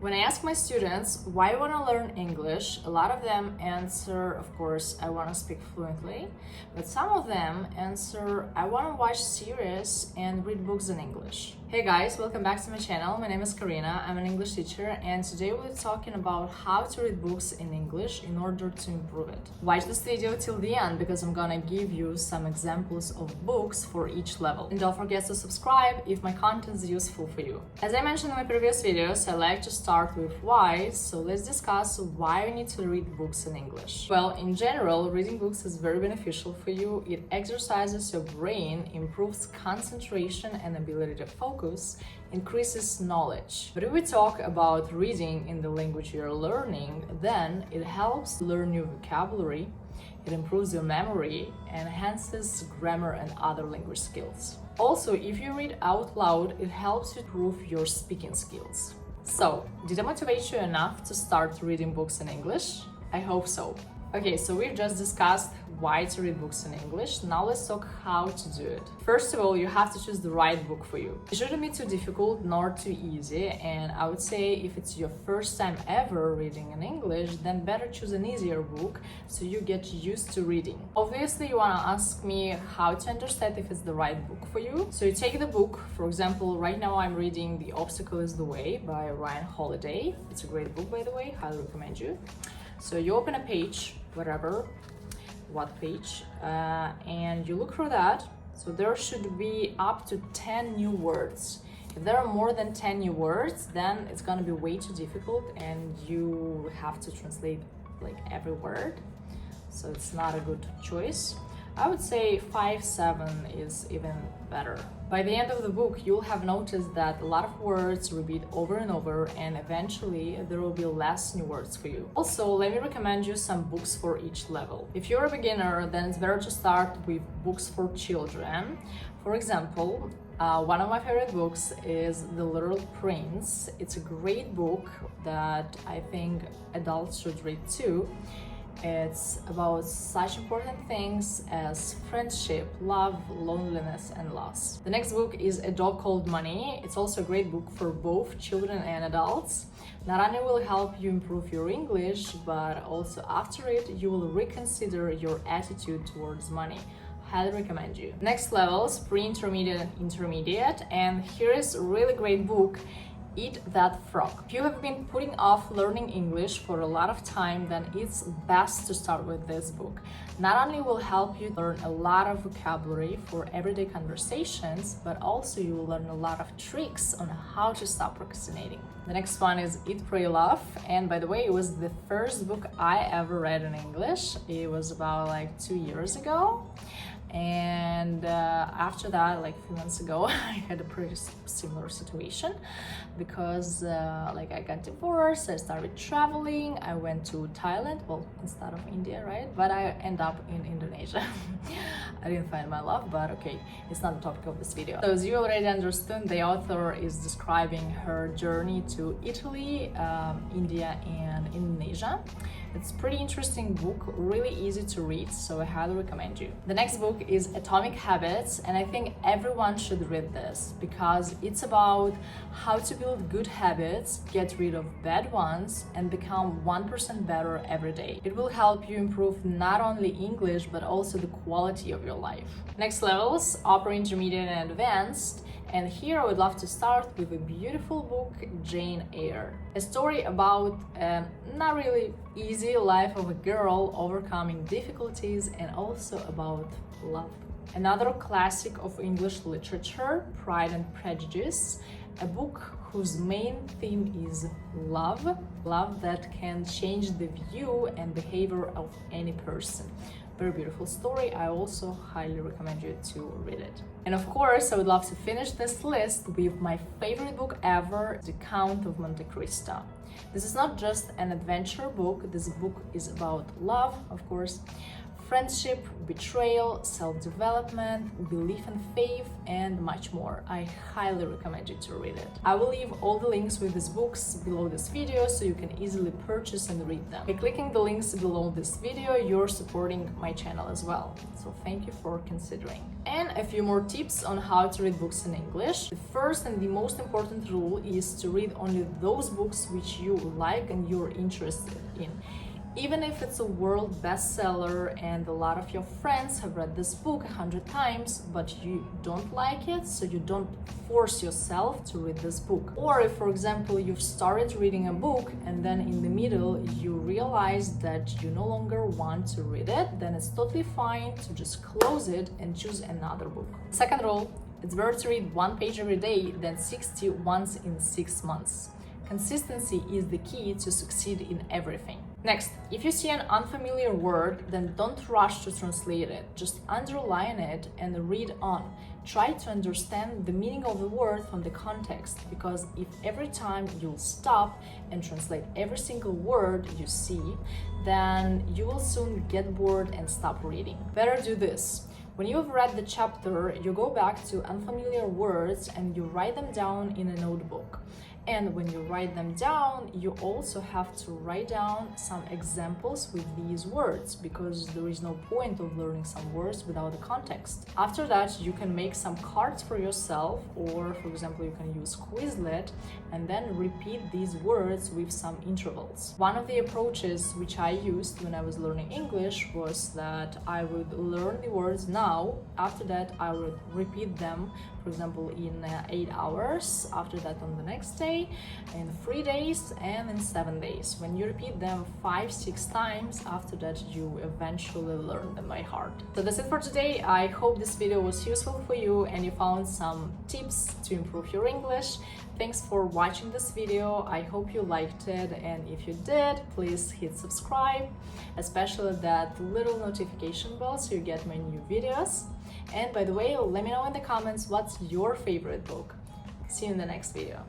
When I ask my students why I want to learn English, a lot of them answer, of course, I want to speak fluently, but some of them answer, I want to watch series and read books in English. Hey guys, welcome back to my channel. My name is Karina. I'm an English teacher, and today we're talking about how to read books in English in order to improve it. Watch this video till the end because I'm gonna give you some examples of books for each level. And don't forget to subscribe if my content is useful for you. As I mentioned in my previous videos, I like to start with why, so let's discuss why you need to read books in English. Well, in general, reading books is very beneficial for you. It exercises your brain, improves concentration and ability to focus, increases knowledge. But if we talk about reading in the language you're learning, then it helps learn new vocabulary, it improves your memory, enhances grammar and other language skills. Also, if you read out loud, it helps you improve your speaking skills. So, did I motivate you enough to start reading books in English? I hope so. Okay, so we've just discussed why to read books in English. Now let's talk how to do it. First of all, you have to choose the right book for you. It shouldn't be too difficult nor too easy, and I would say if it's your first time ever reading in English, then better choose an easier book so you get used to reading. Obviously, you want to ask me how to understand if it's the right book for you. So you take the book, for example, right now I'm reading The Obstacle is the Way by Ryan Holiday. It's a great book, by the way, highly recommend you. So you open a page, what page, and you look for that. So there should be up to 10 new words. If there are more than 10 new words, then it's gonna be way too difficult and you have to translate like every word. So it's not a good choice. I would say 5, 7 is even better. By the end of the book, you'll have noticed that a lot of words repeat over and over, and eventually there will be less new words for you. Also, let me recommend you some books for each level. If you're a beginner, then it's better to start with books for children. For example, one of my favorite books is The Little Prince. It's a great book that I think adults should read too. It's about such important things as friendship, love, loneliness, and loss. The next book is A Dog Called Money. It's also a great book for both children and adults. Not only will help you improve your English, but also after it, you will reconsider your attitude towards money. Highly recommend you. Next levels, pre-intermediate and intermediate, and here is a really great book, Eat That Frog. If you have been putting off learning English for a lot of time, then it's best to start with this book. Not only will help you learn a lot of vocabulary for everyday conversations, but also you will learn a lot of tricks on how to stop procrastinating. The next one is Eat, Pray, Love, and by the way, it was the first book I ever read in English. It was about like 2 years ago. And after that, like a few months ago, I had a pretty similar situation because I got divorced, I started traveling, I went to Thailand, well, instead of India, right? But I end up in Indonesia. I didn't find my love, but okay, it's not the topic of this video. So as you already understood, the author is describing her journey to Italy, India, and Indonesia. It's a pretty interesting book, really easy to read, so I highly recommend you. The next book is Atomic Habits, and I think everyone should read this because it's about how to build good habits, get rid of bad ones, and become 1% better every day. It will help you improve not only English, but also the quality of your life. Next levels, Upper, Intermediate, and Advanced. And here I would love to start with a beautiful book, Jane Eyre. A story about a not really easy life of a girl overcoming difficulties and also about love. Another classic of English literature, Pride and Prejudice, a book whose main theme is love, love that can change the view and behavior of any person. Very beautiful story. I also highly recommend you to read it. And of course, I would love to finish this list with my favorite book ever, The Count of Monte Cristo. This is not just an adventure book. This book is about love, of course, friendship, betrayal, self-development, belief and faith, and much more. I highly recommend you to read it. I will leave all the links with these books below this video so you can easily purchase and read them. By clicking the links below this video, you're supporting my channel as well. So thank you for considering. And a few more tips on how to read books in English. The first and the most important rule is to read only those books which you like and you're interested in. Even if it's a world bestseller and a lot of your friends have read this book 100 times, but you don't like it, so you don't force yourself to read this book. Or if, for example, you've started reading a book and then in the middle you realize that you no longer want to read it, then it's totally fine to just close it and choose another book. Second rule, it's better to read 1 page every day than 60 once in 6 months. Consistency is the key to succeed in everything. Next, if you see an unfamiliar word, then don't rush to translate it. Just underline it and read on. Try to understand the meaning of the word from the context, because if every time you'll stop and translate every single word you see, then you will soon get bored and stop reading. Better do this. When you've read the chapter, you go back to unfamiliar words and you write them down in a notebook. And when you write them down, you also have to write down some examples with these words, because there is no point of learning some words without the context. After that, you can make some cards for yourself, or for example, you can use Quizlet and then repeat these words with some intervals. One of the approaches which I used when I was learning English was that I would learn the words now. After that, I would repeat them, for example, in 8 hours, after that on the next day, in 3 days, and in 7 days. When you repeat them 5-6 times, after that you eventually learn them by heart. So that's it for today. I hope this video was useful for you and you found some tips to improve your English. Thanks for watching this video. I hope you liked it, and if you did, please hit subscribe, especially that little notification bell so you get my new videos. And by the way, let me know in the comments what's your favorite book. See you in the next video.